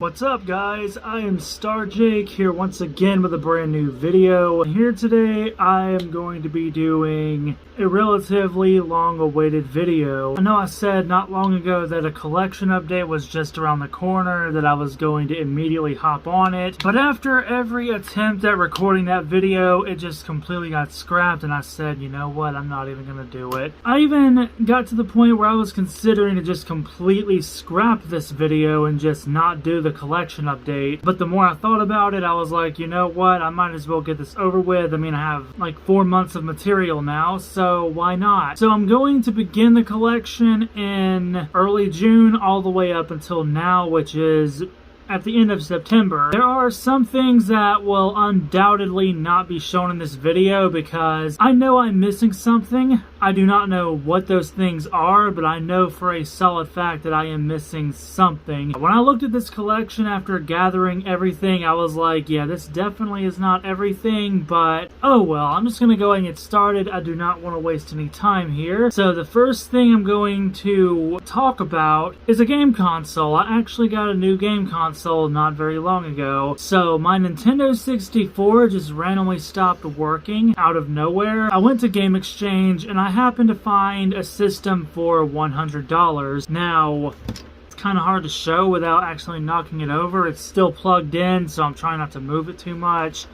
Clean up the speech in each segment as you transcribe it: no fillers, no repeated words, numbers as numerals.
What's up guys, I am Star Jake here once again with a brand new video. Here today I am going to be doing a relatively long awaited video. I know I said not long ago that a collection update was just around the corner, that I was going to immediately hop on it, but after every attempt at recording that video it just completely got scrapped and I said, you know what, I'm not even gonna do it. I even got to the point where I was considering to just completely scrap this video and just not do the collection update, but the more I thought about it I was like, you know what, I might as well get this over with. I mean, I have like 4 months of material now, so why not? So I'm going to begin the collection in early June all the way up until now, which is at the end of September. There are some things that will undoubtedly not be shown in this video because I know I'm missing something. I do not know what those things are, but I know for a solid fact that I am missing something. When I looked at this collection after gathering everything, I was like, yeah, this definitely is not everything, but oh well, I'm just gonna go ahead and get started. I do not want to waste any time here. So the first thing I'm going to talk about is a game console. I actually got a new game console not very long ago. So my Nintendo 64 just randomly stopped working out of nowhere. I went to Game Exchange and I happened to find a system for $100. Now, it's kind of hard to show without actually knocking it over. It's still plugged in, so I'm trying not to move it too much.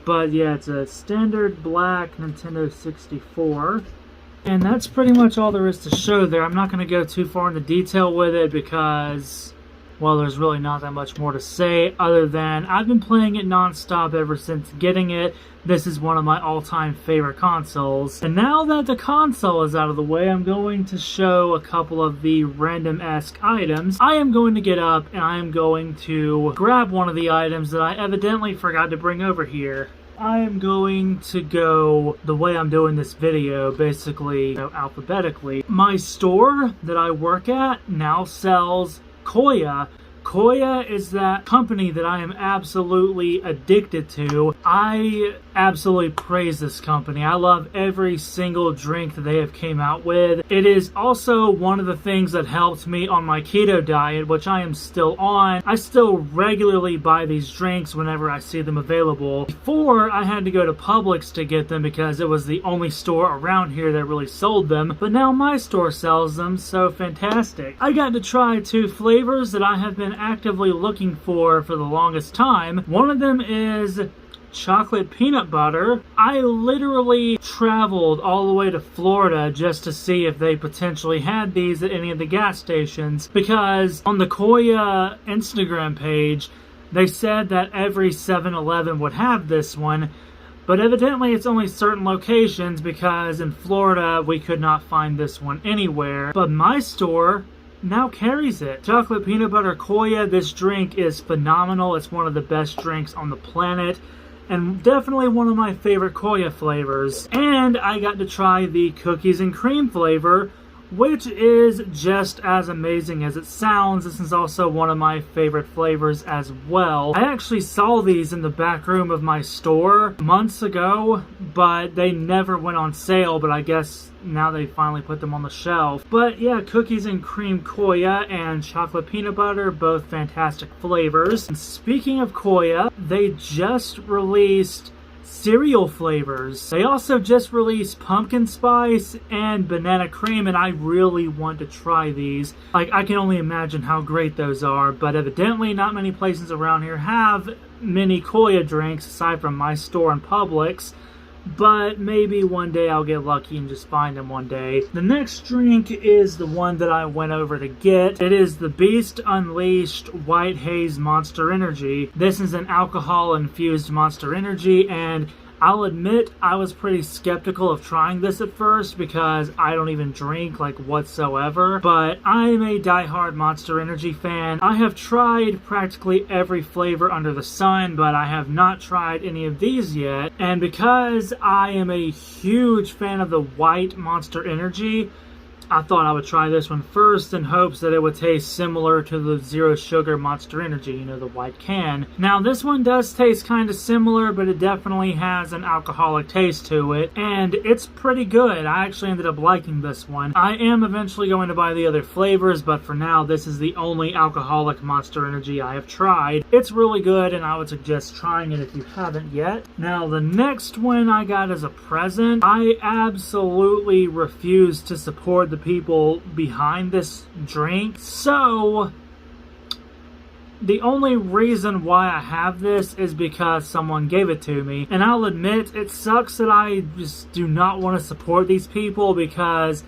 But yeah, it's a standard black Nintendo 64. And that's pretty much all there is to show there. I'm not going to go too far into detail with it because, well, there's really not that much more to say other than I've been playing it non-stop ever since getting it. This is one of my all-time favorite consoles. And now that the console is out of the way, I'm going to show a couple of the random-esque items. I am going to get up and I am going to grab one of the items that I evidently forgot to bring over here. I am going to go the way I'm doing this video, basically, you know, alphabetically. My store that I work at now sells Koya. Koya is that company that I am absolutely addicted to. I absolutely praise this company. I love every single drink that they have came out with. It is also one of the things that helped me on my keto diet, which I am still on. I still regularly buy these drinks whenever I see them available. Before, I had to go to Publix to get them because it was the only store around here that really sold them, but now my store sells them, so fantastic. I got to try 2 flavors that I have been actively looking for the longest time. One of them is chocolate peanut butter. I literally traveled all the way to Florida just to see if they potentially had these at any of the gas stations, because on the Koya Instagram page they said that every 7-Eleven would have this one, but evidently it's only certain locations because in Florida we could not find this one anywhere. But my store now carries it. Chocolate peanut butter Koya. This drink is phenomenal. It's one of the best drinks on the planet and definitely one of my favorite Koya flavors. And I got to try the cookies and cream flavor, which is just as amazing as it sounds. This is also one of my favorite flavors as well. I actually saw these in the back room of my store months ago, but they never went on sale, but I guess now they finally put them on the shelf. But yeah, cookies and cream Koya and chocolate peanut butter, both fantastic flavors. And speaking of Koya, they just released cereal flavors. They also just released pumpkin spice and banana cream, and I really want to try these. Like, I can only imagine how great those are, but evidently not many places around here have many Koya drinks aside from my store and Publix. But maybe one day I'll get lucky and just find them one day. The next drink is the one that I went over to get. It is the Beast Unleashed White Haze Monster Energy. This is an alcohol-infused Monster Energy, and I'll admit I was pretty skeptical of trying this at first because I don't even drink like whatsoever, but I'm a diehard Monster Energy fan. I have tried practically every flavor under the sun, but I have not tried any of these yet, and because I am a huge fan of the white Monster Energy, I thought I would try this one first in hopes that it would taste similar to the Zero Sugar Monster Energy, you know, the white can. Now this one does taste kind of similar, but it definitely has an alcoholic taste to it, and it's pretty good. I actually ended up liking this one. I am eventually going to buy the other flavors, but for now this is the only alcoholic Monster Energy I have tried. It's really good, and I would suggest trying it if you haven't yet. Now the next one I got as a present. I absolutely refuse to support the people behind this drink, so the only reason why I have this is because someone gave it to me. And I'll admit, it sucks that I just do not want to support these people because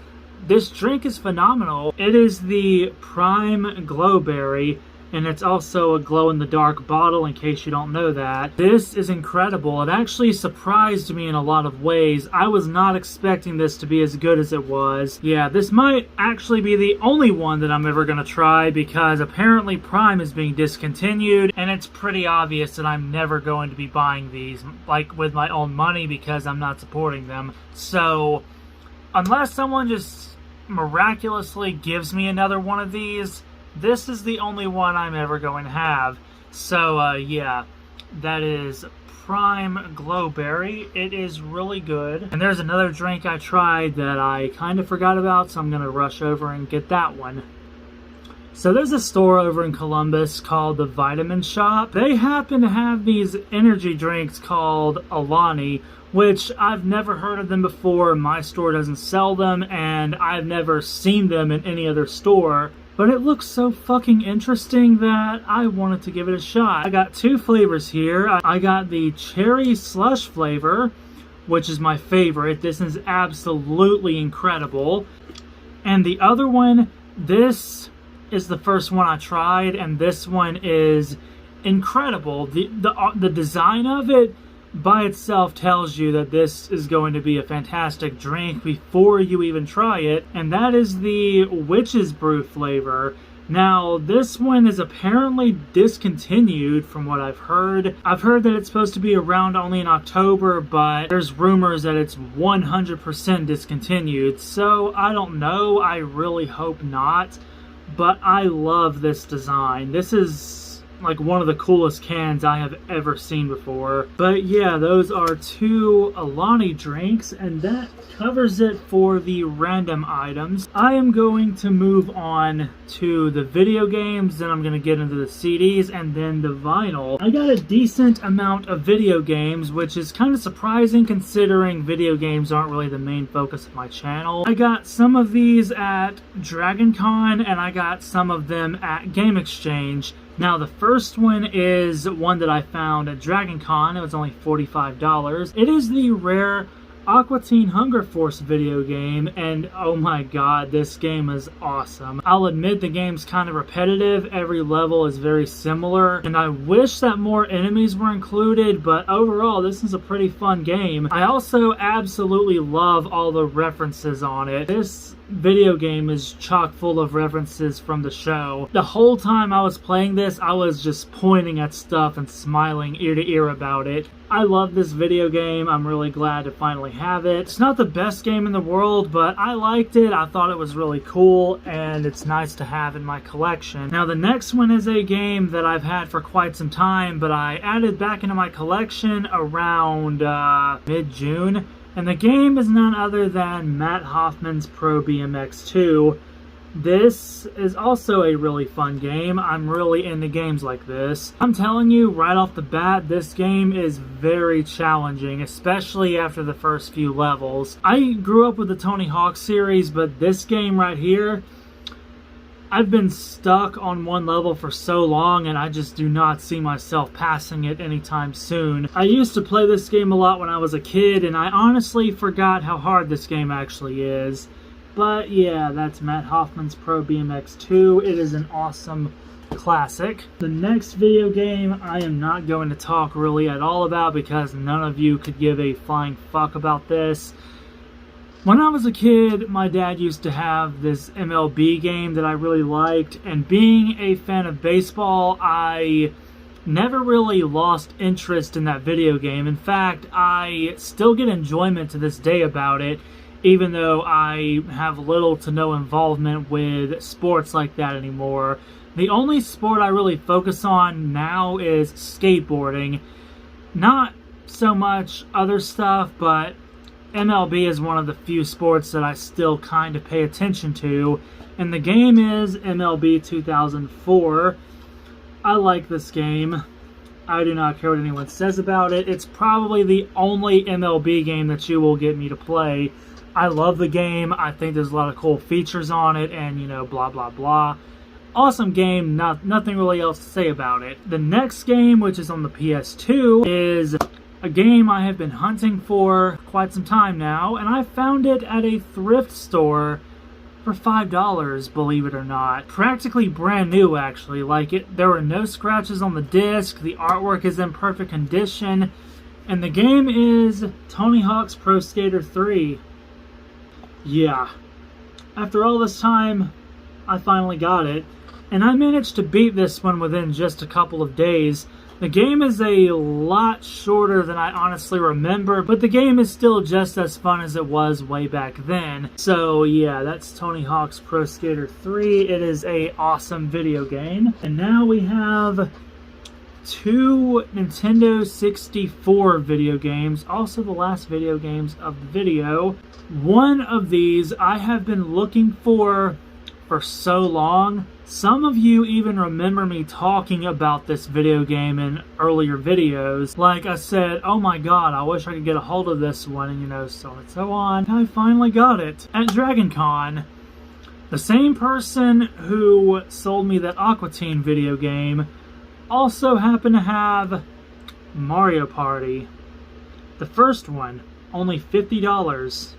this drink is phenomenal. It is the Prime Glowberry, and it's also a glow-in-the-dark bottle, in case you don't know that. This is incredible. It actually surprised me in a lot of ways. I was not expecting this to be as good as it was. Yeah, this might actually be the only one that I'm ever going to try, because apparently Prime is being discontinued, and it's pretty obvious that I'm never going to be buying these, like, with my own money, because I'm not supporting them. So, unless someone just miraculously gives me another one of these, this is the only one I'm ever going to have. So, yeah, that is Prime Glowberry. It is really good. And there's another drink I tried that I kind of forgot about, so I'm going to rush over and get that one. So there's a store over in Columbus called the Vitamin Shop. They happen to have these energy drinks called Alani, which I've never heard of them before. My store doesn't sell them, and I've never seen them in any other store. But it looks so fucking interesting that I wanted to give it a shot. I got two flavors here. I got the cherry slush flavor, which is my favorite. This is absolutely incredible. And the other one, this is the first one I tried, and this one is incredible. The design of it by itself tells you that this is going to be a fantastic drink before you even try it, and that is the Witch's Brew flavor. Now, this one is apparently discontinued from what I've heard. I've heard that it's supposed to be around only in October, but there's rumors that it's 100% discontinued, so I don't know. I really hope not, but I love this design. This is like one of the coolest cans I have ever seen before. But yeah, those are two Alani drinks, and that covers it for the random items. I am going to move on to the video games, then I'm going to get into the CDs, and then the vinyl. I got a decent amount of video games, which is kind of surprising considering video games aren't really the main focus of my channel. I got some of these at Dragon Con, and I got some of them at Game Exchange. Now, the first one is one that I found at Dragon Con. It was only $45. It is the rare Aqua Teen Hunger Force video game, and oh my god, this game is awesome. I'll admit the game's kind of repetitive. Every level is very similar, and I wish that more enemies were included, but overall, this is a pretty fun game. I also absolutely love all the references on it. This video game is chock full of references from the show. The whole time I was playing this, I was just pointing at stuff and smiling ear to ear about it. I love this video game. I'm really glad to finally have it. It's not the best game in the world, but I liked it. I thought it was really cool, and it's nice to have in my collection. Now, the next one is a game that I've had for quite some time, but I added back into my collection around mid-June. And the game is none other than Matt Hoffman's Pro BMX 2. This is also a really fun game. I'm really into games like this. I'm telling you, right off the bat, this game is very challenging, especially after the first few levels. I grew up with the Tony Hawk series, but this game right here, I've been stuck on one level for so long, and I just do not see myself passing it anytime soon. I used to play this game a lot when I was a kid, and I honestly forgot how hard this game actually is. But yeah, that's Matt Hoffman's Pro BMX 2. It is an awesome classic. The next video game I am not going to talk really at all about because none of you could give a flying fuck about this. When I was a kid, my dad used to have this MLB game that I really liked, and being a fan of baseball, I never really lost interest in that video game. In fact, I still get enjoyment to this day about it, even though I have little to no involvement with sports like that anymore. The only sport I really focus on now is skateboarding. Not so much other stuff, but MLB is one of the few sports that I still kind of pay attention to. And the game is MLB 2004. I like this game. I do not care what anyone says about it. It's probably the only MLB game that you will get me to play. I love the game. I think there's a lot of cool features on it and, you know, blah, blah, blah. Awesome game. Nothing really else to say about it. The next game, which is on the PS2, is a game I have been hunting for quite some time now, and I found it at a thrift store for $5, believe it or not. Practically brand new, actually. There were no scratches on the disc, the artwork is in perfect condition, and the game is Tony Hawk's Pro Skater 3. Yeah. After all this time, I finally got it, and I managed to beat this one within just a couple of days. The game is a lot shorter than I honestly remember, but the game is still just as fun as it was way back then. So yeah, that's Tony Hawk's Pro Skater 3. It is an awesome video game. And now we have 2 Nintendo 64 video games, also the last video games of the video. One of these I have been looking for so long. Some of you even remember me talking about this video game in earlier videos. Like I said, oh my god, I wish I could get a hold of this one, and you know, so on and so on. I finally got it at Dragon Con. The same person who sold me that Aqua video game also happened to have Mario Party. The first one, only $50.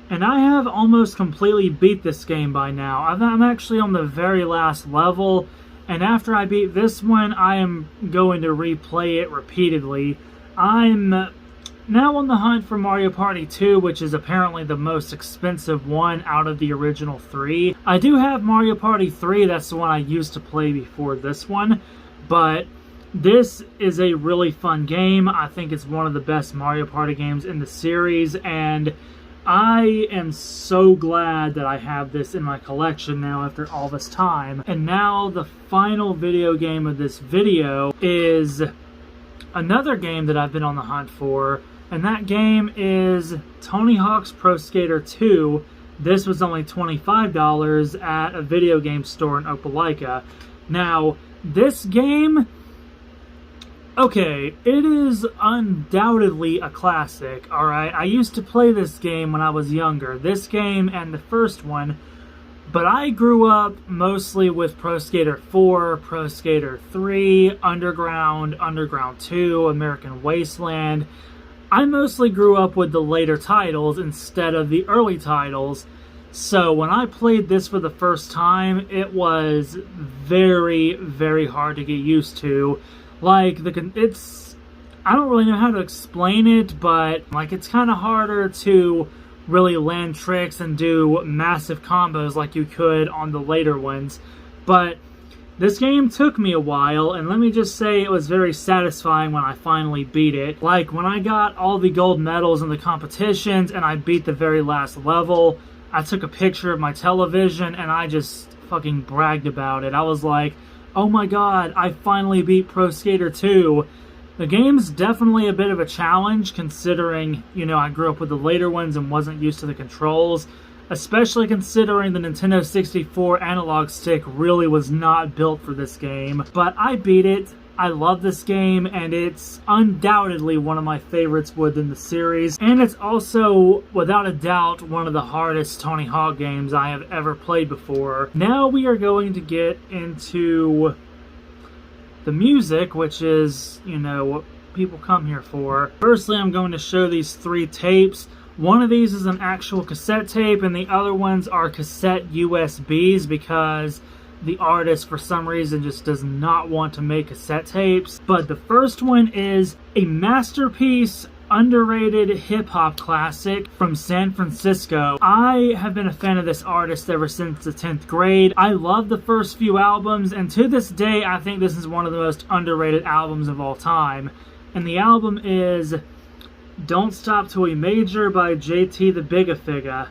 And I have almost completely beat this game by now. I'm actually on the very last level, and after I beat this one, I am going to replay it repeatedly. I'm now on the hunt for Mario Party 2, which is apparently the most expensive one out of the original 3. I do have Mario Party 3, that's the one I used to play before this one, but this is a really fun game. I think it's one of the best Mario Party games in the series, and I am so glad that I have this in my collection now after all this time. And now the final video game of this video is another game that I've been on the hunt for, and that game is Tony Hawk's Pro Skater 2. This was only $25 at a video game store in Opelika. Now, this game, okay, it is undoubtedly a classic, alright? I used to play this game when I was younger, this game and the first one, but I grew up mostly with Pro Skater 4, Pro Skater 3, Underground, Underground 2, American Wasteland. I mostly grew up with the later titles instead of the early titles, so when I played this for the first time, it was very, very hard to get used to. Like, I don't really know how to explain it, but, like, it's kind of harder to really land tricks and do massive combos like you could on the later ones. But this game took me a while, and let me just say it was very satisfying when I finally beat it. Like, when I got all the gold medals in the competitions and I beat the very last level, I took a picture of my television and I just fucking bragged about it. I was like, oh my god, I finally beat Pro Skater 2. The game's definitely a bit of a challenge considering, you know, I grew up with the later ones and wasn't used to the controls. Especially considering the Nintendo 64 analog stick really was not built for this game. But I beat it. I love this game, and it's undoubtedly one of my favorites within the series. And it's also, without a doubt, one of the hardest Tony Hawk games I have ever played before. Now we are going to get into the music, which is, you know, what people come here for. Firstly, I'm going to show these 3 tapes. One of these is an actual cassette tape, and the other ones are cassette USBs because the artist, for some reason, just does not want to make cassette tapes. But the first one is a masterpiece, underrated hip-hop classic from San Francisco. I have been a fan of this artist ever since the 10th grade. I love the first few albums, and to this day, I think this is one of the most underrated albums of all time. And the album is Don't Stop Till We Major by JT the Bigga.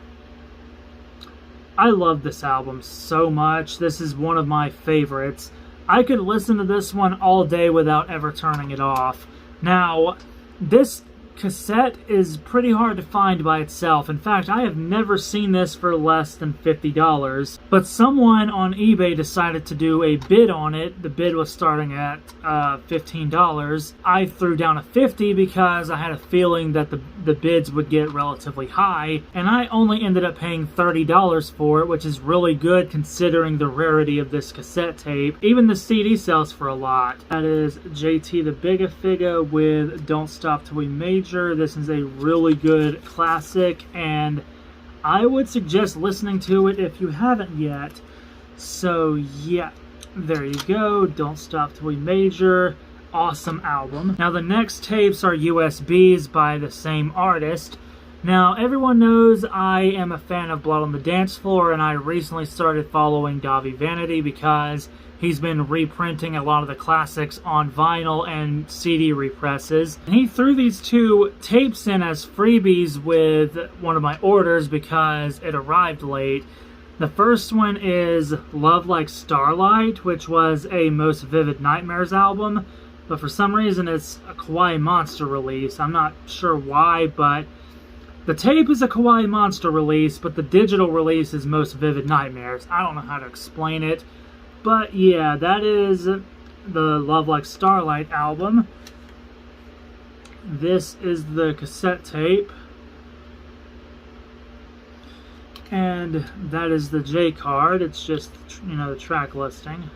I love this album so much. This is one of my favorites. I could listen to this one all day without ever turning it off. Now, this cassette is pretty hard to find by itself. In fact, I have never seen this for less than $50. But someone on eBay decided to do a bid on it. The bid was starting at $15. I threw down a $50 because I had a feeling that the bids would get relatively high. And I only ended up paying $30 for it, which is really good considering the rarity of this cassette tape. Even the CD sells for a lot. That is JT the Bigga with Don't Stop Till We Major. This is a really good classic, and I would suggest listening to it if you haven't yet. So yeah, there you go. Don't Stop Till We Major. Awesome album. Now the next tapes are USBs by the same artist. Now everyone knows I am a fan of Blood on the Dance Floor, and I recently started following Davi Vanity because he's been reprinting a lot of the classics on vinyl and CD represses. And he threw these two tapes in as freebies with one of my orders because it arrived late. The first one is Love Like Starlight, which was a Most Vivid Nightmares album, but for some reason it's a Kawaii Monster release. I'm not sure why, but the tape is a Kawaii Monster release, but the digital release is Most Vivid Nightmares. I don't know how to explain it. But yeah, that is the Love Like Starlight album. This is the cassette tape. And that is the J card. It's just, you know, the track listing.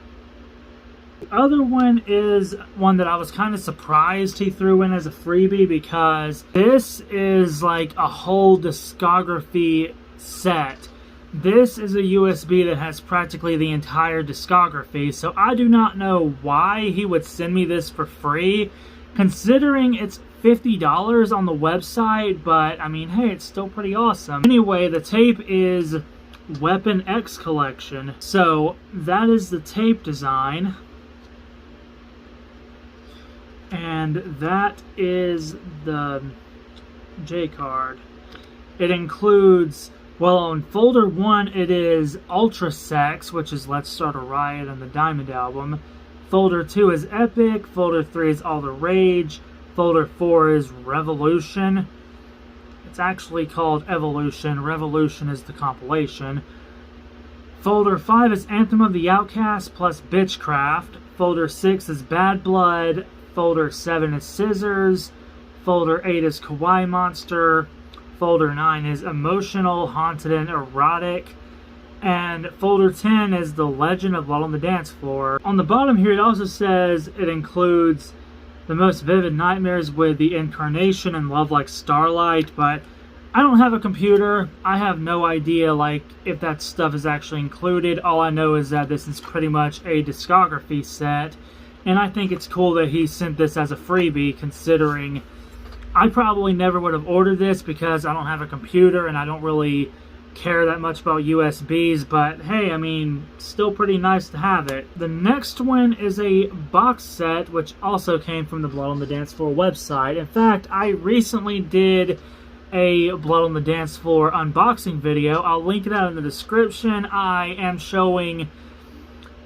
The other one is one that I was kind of surprised he threw in as a freebie because this is like a whole discography set. This is a USB that has practically the entire discography, so I do not know why he would send me this for free, considering it's $50 on the website, but I mean, hey, it's still pretty awesome. Anyway, the tape is Weapon X Collection, so that is the tape design, and that is the J card. It includes, well, on folder 1, it is Ultra Sex, which is Let's Start a Riot and the Diamond album. Folder 2 is Epic. Folder 3 is All the Rage. Folder 4 is Revolution. It's actually called Evolution. Revolution is the compilation. Folder 5 is Anthem of the Outcast plus Bitchcraft. Folder 6 is Bad Blood. Folder 7 is Scissors. Folder 8 is Kawaii Monster. Folder 9 is Emotional, Haunted, and Erotic. And folder 10 is The Legend of Blood on the Dance Floor. On the bottom here, it also says it includes the Most Vivid Nightmares with The Incarnation and Love Like Starlight, but I don't have a computer. I have no idea, like, if that stuff is actually included. All I know is that this is pretty much a discography set, and I think it's cool that he sent this as a freebie, considering I probably never would have ordered this because I don't have a computer and I don't really care that much about USBs, but hey, I mean, still pretty nice to have it. The next one is a box set, which also came from the Blood on the Dance Floor website. In fact, I recently did a Blood on the Dance Floor unboxing video. I'll link that in the description. I am showing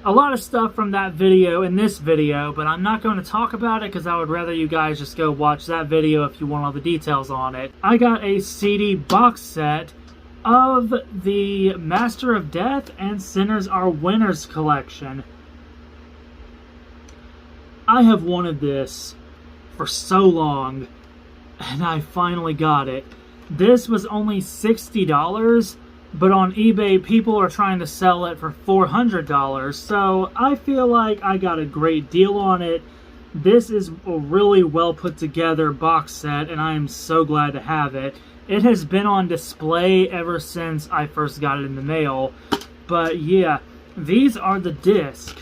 a lot of stuff from that video in this video, but I'm not going to talk about it because I would rather you guys just go watch that video if you want all the details on it. I got a CD box set of the Master of Death and Sinners Are Winners collection. I have wanted this for so long, and I finally got it. This was only $60, but on eBay, people are trying to sell it for $400, so I feel like I got a great deal on it. This is a really well put together box set, and I am so glad to have it. It has been on display ever since I first got it in the mail, but yeah, these are the discs.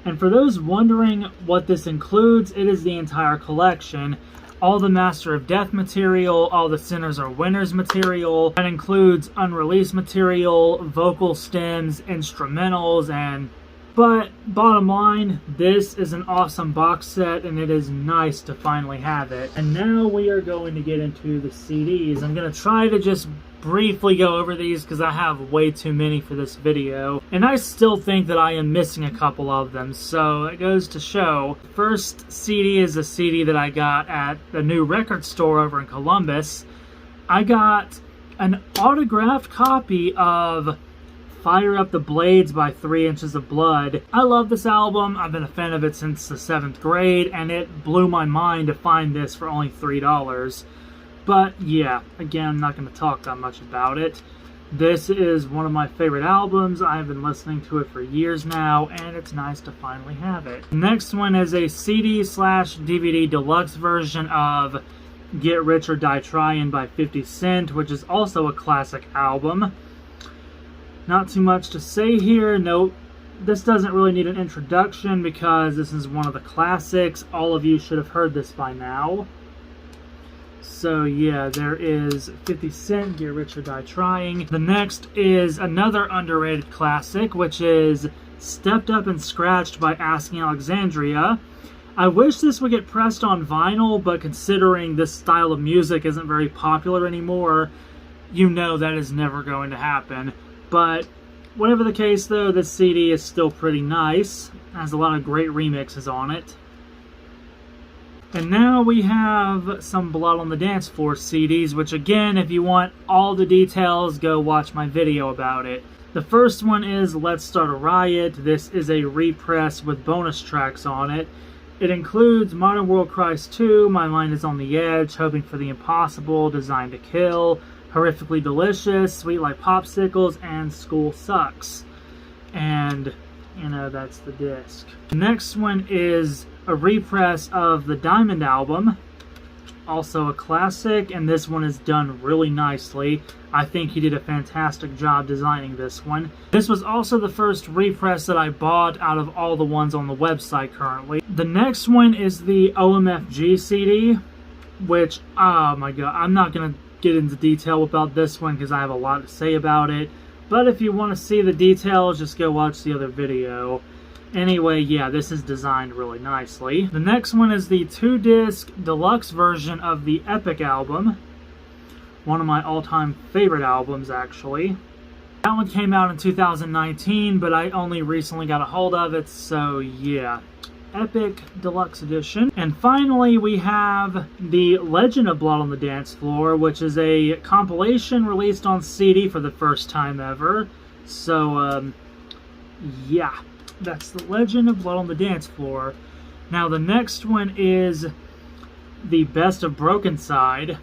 And for those wondering what this includes, it is the entire collection. All the Master of Death material, all the Sinners Are Winners material. That includes unreleased material, vocal stems, instrumentals, and But bottom line, this is an awesome box set, and it is nice to finally have it. And now we are going to get into the CDs. I'm going to try to just briefly go over these because I have way too many for this video. And I still think that I am missing a couple of them, so it goes to show. First CD is a CD that I got at the new record store over in Columbus. I got an autographed copy of Fire Up the Blades by 3 Inches of Blood. I love this album. I've been a fan of it since the 7th grade, and it blew my mind to find this for only $3. But yeah, again, I'm not going to talk that much about it. This is one of my favorite albums. I've been listening to it for years now, and it's nice to finally have it. Next one is a CD/DVD deluxe version of Get Rich or Die Tryin' by 50 Cent, which is also a classic album. Not too much to say here. Nope. This doesn't really need an introduction because this is one of the classics. All of you should have heard this by now. So yeah, there is 50 Cent, Get Rich or Die Trying. The next is another underrated classic, which is Stepped Up and Scratched by Asking Alexandria. I wish this would get pressed on vinyl, but considering this style of music isn't very popular anymore, you know that is never going to happen. But whatever the case though, this CD is still pretty nice. It has a lot of great remixes on it. And now we have some Blood on the Dance Floor CDs, which again, if you want all the details, go watch my video about it. The first one is Let's Start a Riot. This is a repress with bonus tracks on it. It includes Modern World Cries 2, My Mind is on the Edge, Hoping for the Impossible, Designed to Kill, Horrifically Delicious, Sweet Like Popsicles, and School Sucks. And, you know, that's the disc. The next one is a repress of the Diamond album. Also a classic, and this one is done really nicely. I think he did a fantastic job designing this one. This was also the first repress that I bought out of all the ones on the website currently. The next one is the OMFG CD, which, oh my god, I'm not going to get into detail about this one because I have a lot to say about it. But if you want to see the details, just go watch the other video. Anyway, yeah, this is designed really nicely. The next one is the 2-disc deluxe version of the Epic album. One of my all-time favorite albums, actually. That one came out in 2019, but I only recently got a hold of it, so yeah. Epic Deluxe Edition. And finally, we have the Legend of Blood on the Dance Floor, which is a compilation released on CD for the first time ever. So, yeah. That's the Legend of Blood on the Dance Floor. Now the next one is the Best of Broken Side.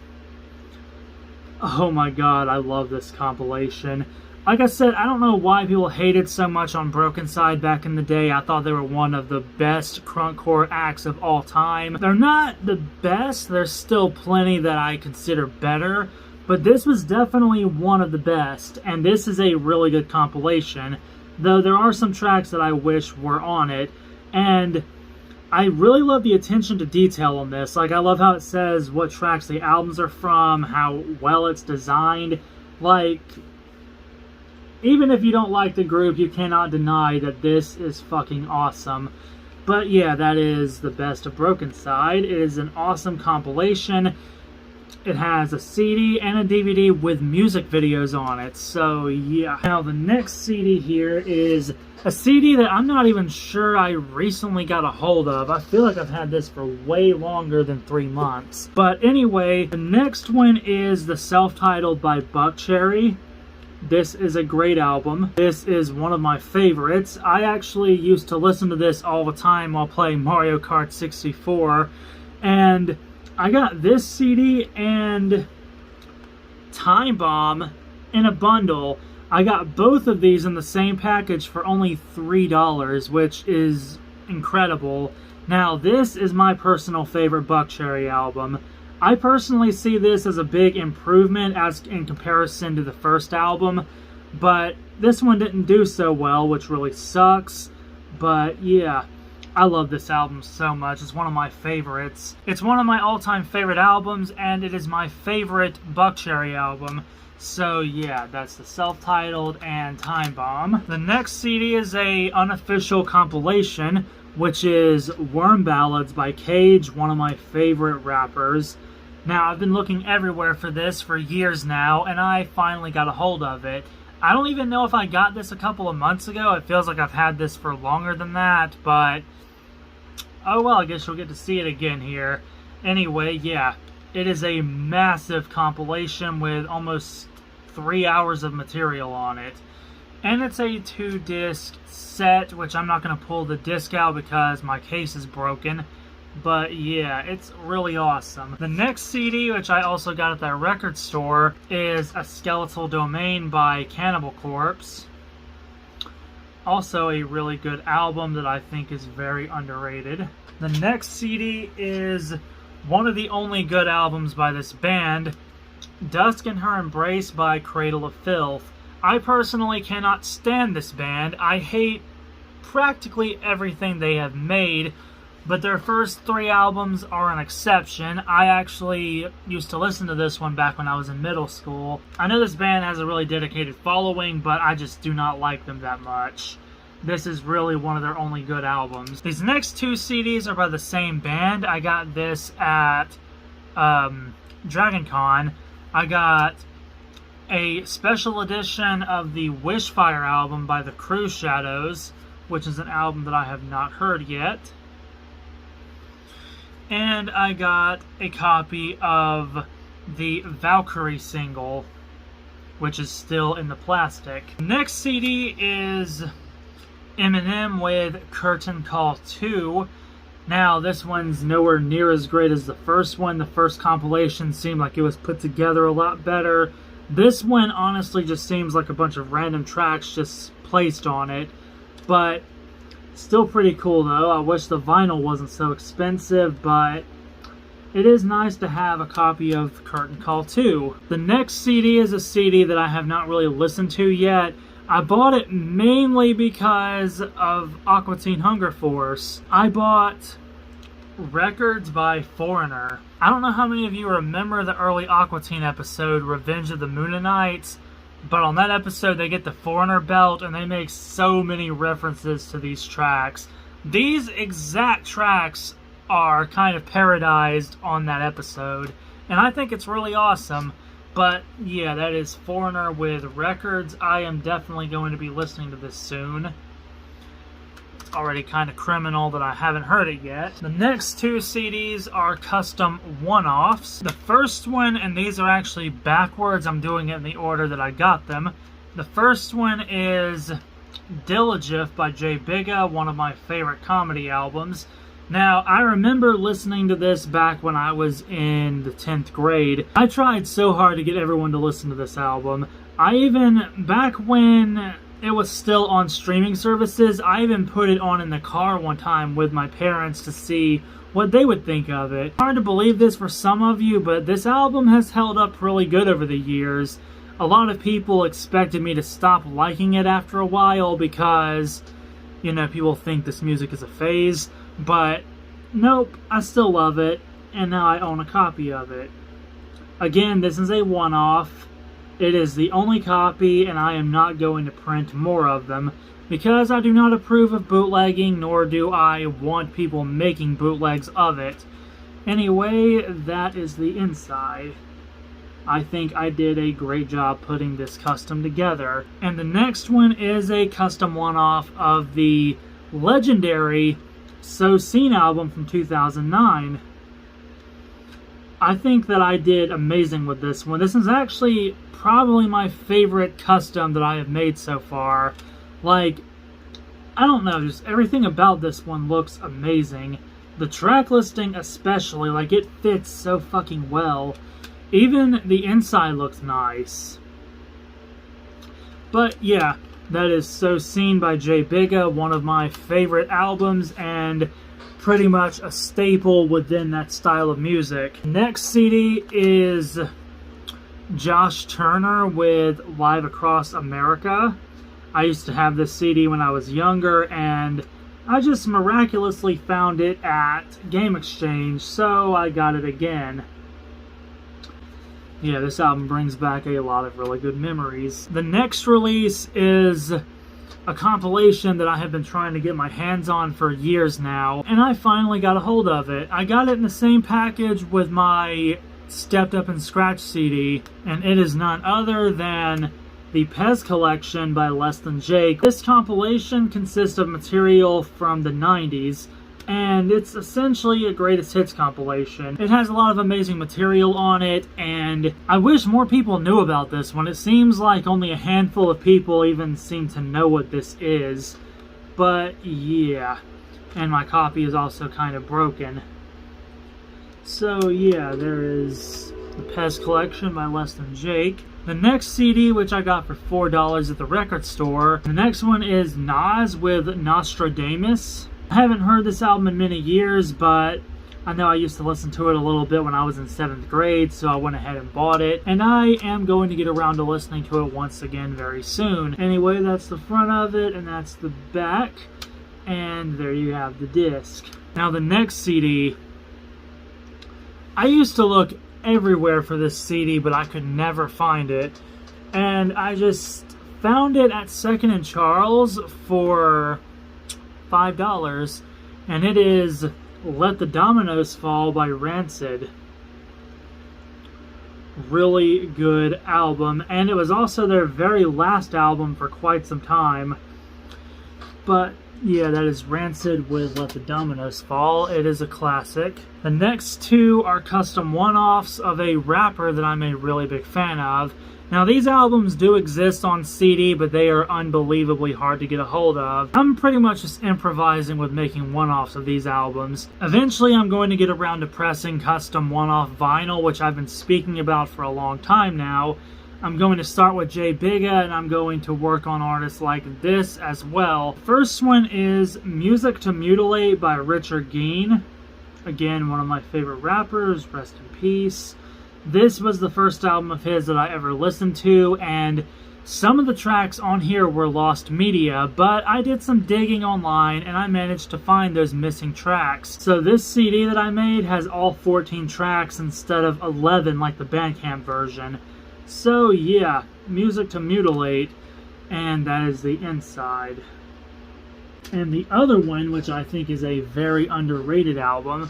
Oh my god, I love this compilation. Like I said, I don't know why people hated so much on Broken Side back in the day. I thought they were one of the best crunkcore acts of all time. They're not the best. There's still plenty that I consider better. But this was definitely one of the best. And this is a really good compilation. Though there are some tracks that I wish were on it. And I really love the attention to detail on this. Like, I love how it says what tracks the albums are from, how well it's designed. Like, even if you don't like the group, you cannot deny that this is fucking awesome. But yeah, that is the Best of Broken Side. It is an awesome compilation. It has a CD and a DVD with music videos on it, so yeah. Now the next CD here is a CD that I'm not even sure I recently got a hold of. I feel like I've had this for way longer than 3 months. But anyway, the next one is the self-titled by Buckcherry. This is a great album. This is one of my favorites. I actually used to listen to this all the time while playing Mario Kart 64, and I got this CD and Time Bomb in a bundle. I got both of these in the same package for only $3, which is incredible. Now, this is my personal favorite Buckcherry album. I personally see this as a big improvement as in comparison to the first album, but this one didn't do so well, which really sucks. But yeah, I love this album so much. It's one of my favorites. It's one of my all-time favorite albums, and it is my favorite Buckcherry album. So yeah, that's the self-titled and Time Bomb. The next CD is a unofficial compilation, which is Worm Ballads by Cage, one of my favorite rappers. Now, I've been looking everywhere for this for years now, and I finally got a hold of it. I don't even know if I got this a couple of months ago. It feels like I've had this for longer than that, but oh well, I guess you'll get to see it again here. Anyway, yeah, it is a massive compilation with almost 3 hours of material on it. And it's a 2-disc set, which I'm not going to pull the disc out because my case is broken. But yeah, it's really awesome. The next CD, which I also got at that record store, is A Skeletal Domain by Cannibal Corpse. Also a really good album that I think is very underrated. The next CD is one of the only good albums by this band, Dusk in Her Embrace by Cradle of Filth. I personally cannot stand this band. I hate practically everything they have made, but their first 3 albums are an exception. I actually used to listen to this one back when I was in middle school. I know this band has a really dedicated following, but I just do not like them that much. This is really one of their only good albums. These next 2 CDs are by the same band. I got this at Dragon Con. I got a special edition of the Wishfire album by the Cruise Shadows, which is an album that I have not heard yet. And I got a copy of the Valkyrie single, which is still in the plastic. Next CD is Eminem with Curtain Call 2. Now, this one's nowhere near as great as the first one. The first compilation seemed like it was put together a lot better. This one honestly just seems like a bunch of random tracks just placed on it. But still pretty cool though. I wish the vinyl wasn't so expensive, but it is nice to have a copy of Curtain Call 2. The next CD is a CD that I have not really listened to yet. I bought it mainly because of Aqua Teen Hunger Force. I bought Records by Foreigner. I don't know how many of you remember the early Aqua Teen episode, Revenge of the Moonanites, but on that episode they get the Foreigner belt and they make so many references to these tracks. These exact tracks are kind of parodized on that episode, and I think it's really awesome. But yeah, that is Foreigner with Records. I am definitely going to be listening to this soon. It's already kind of criminal that I haven't heard it yet. The next 2 CDs are custom one-offs. The first one, and these are actually backwards, I'm doing it in the order that I got them. The first one is Diligif by Bigga, one of my favorite comedy albums. Now, I remember listening to this back when I was in the 10th grade. I tried so hard to get everyone to listen to this album. Back when it was still on streaming services, I even put it on in the car one time with my parents to see what they would think of it. Hard to believe this for some of you, but this album has held up really good over the years. A lot of people expected me to stop liking it after a while because, you know, people think this music is a phase. But nope, I still love it, and now I own a copy of it. Again, this is a one-off. It is the only copy, and I am not going to print more of them because I do not approve of bootlegging, nor do I want people making bootlegs of it. Anyway, that is the inside. I think I did a great job putting this custom together. And the next one is a custom one-off of the legendary So Seen album from 2009. I think that I did amazing with this one. This is actually probably my favorite custom that I have made so far. Like, I don't know, just everything about this one looks amazing. The track listing especially, like, it fits so fucking well. Even the inside looks nice. But yeah, that is So Seen by Bigga, one of my favorite albums and pretty much a staple within that style of music. Next CD is Josh Turner with Live Across America. I used to have this CD when I was younger, and I just miraculously found it at Game Exchange, so I got it again. Yeah, this album brings back a lot of really good memories. The next release is a compilation that I have been trying to get my hands on for years now, and I finally got a hold of it. I got it in the same package with my Stepped Up and Scratch CD, and it is none other than the Pez Collection by Less Than Jake. This compilation consists of material from the 90s, and it's essentially a greatest hits compilation. It has a lot of amazing material on it, and I wish more people knew about this one. It seems like only a handful of people even seem to know what this is. But yeah, and my copy is also kind of broken. So yeah, there is the Pez Collection by Less Than Jake. The next CD, which I got for $4 at the record store, the next one is Nas with Nostradamus. I haven't heard this album in many years, but I know I used to listen to it a little bit when I was in 7th grade, so I went ahead and bought it. And I am going to get around to listening to it once again very soon. Anyway, that's the front of it, and that's the back. And there you have the disc. Now the next CD, I used to look everywhere for this CD, but I could never find it. And I just found it at 2nd and Charles for $5, and it is Let the Dominoes Fall by Rancid. Really good album, and it was also their very last album for quite some time. But yeah, that is Rancid with Let the Dominoes Fall. It is a classic. The next two are custom one-offs of a rapper that I'm a really big fan of. Now, these albums do exist on CD, but they are unbelievably hard to get a hold of. I'm pretty much just improvising with making one-offs of these albums. Eventually, I'm going to get around to pressing custom one-off vinyl, which I've been speaking about for a long time now. I'm going to start with Bigga, and I'm going to work on artists like this as well. First one is Music to Mutilate by Gein. Again, one of my favorite rappers, rest in peace. This was the first album of his that I ever listened to, and some of the tracks on here were lost media, but I did some digging online and I managed to find those missing tracks. So this CD that I made has all 14 tracks instead of 11 like the Bandcamp version. So yeah, Music to Mutilate, and that is the inside. And the other one, which I think is a very underrated album,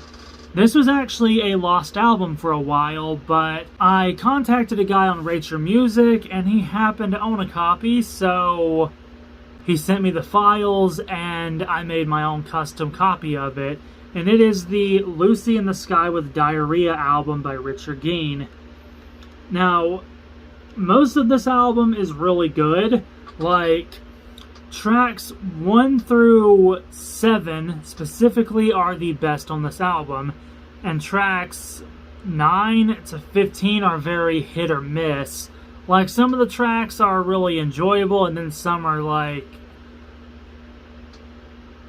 this was actually a lost album for a while, but I contacted a guy on Rate Your Music, and he happened to own a copy, so he sent me the files, and I made my own custom copy of it. And it is the Lucy in the Sky with Diarrhea album by Gein. Now, most of this album is really good. Like, tracks 1 through 7 specifically are the best on this album, and tracks 9 to 15 are very hit or miss. Like, some of the tracks are really enjoyable, and then some are like...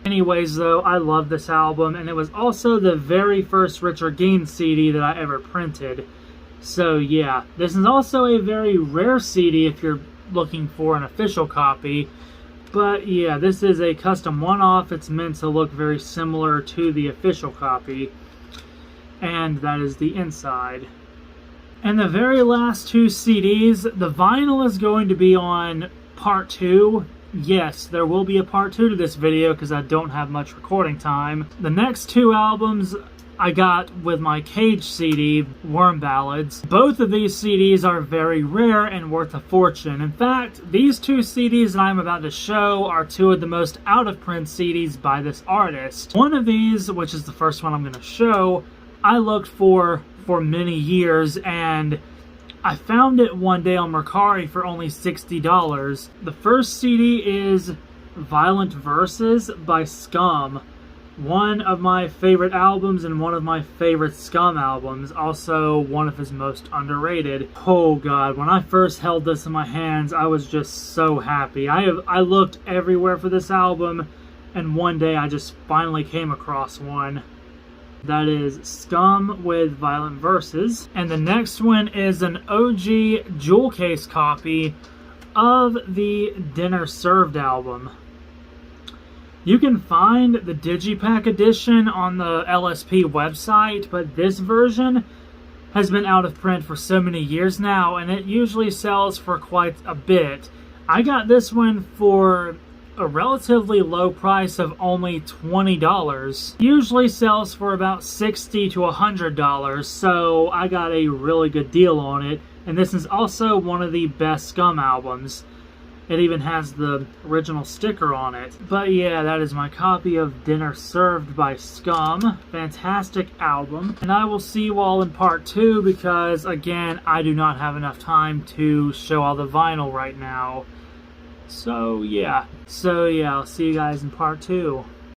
Anyways, though, I love this album, and it was also the very first Gein CD that I ever printed. So yeah, this is also a very rare CD if you're looking for an official copy. But yeah, this is a custom one-off. It's meant to look very similar to the official copy. And that is the inside. And the very last two CDs, the vinyl is going to be on part 2. Yes, there will be a part 2 to this video because I don't have much recording time. The next two albums I got with my Cage CD, Worm Ballads. Both of these CDs are very rare and worth a fortune. In fact, these two CDs that I'm about to show are two of the most out-of-print CDs by this artist. One of these, which is the first one I'm going to show, I looked for many years, and I found it one day on Mercari for only $60. The first CD is Violent Verses by Scum. One of my favorite albums and one of my favorite Scum albums. Also one of his most underrated. Oh god, when I first held this in my hands, I was just so happy. I looked everywhere for this album, and one day I just finally came across one. That is Scum with Violent Verses. And the next one is an OG jewel case copy of the Dinner Served album. You can find the Digipack edition on the LSP website, but this version has been out of print for so many years now, and it usually sells for quite a bit. I got this one for a relatively low price of only $20. Usually sells for about $60 to $100, so I got a really good deal on it. And this is also one of the best Scum albums. It even has the original sticker on it. But yeah, that is my copy of Dinner Served by Scum. Fantastic album. And I will see you all in part 2 because, again, I do not have enough time to show all the vinyl right now. So yeah, I'll see you guys in part 2.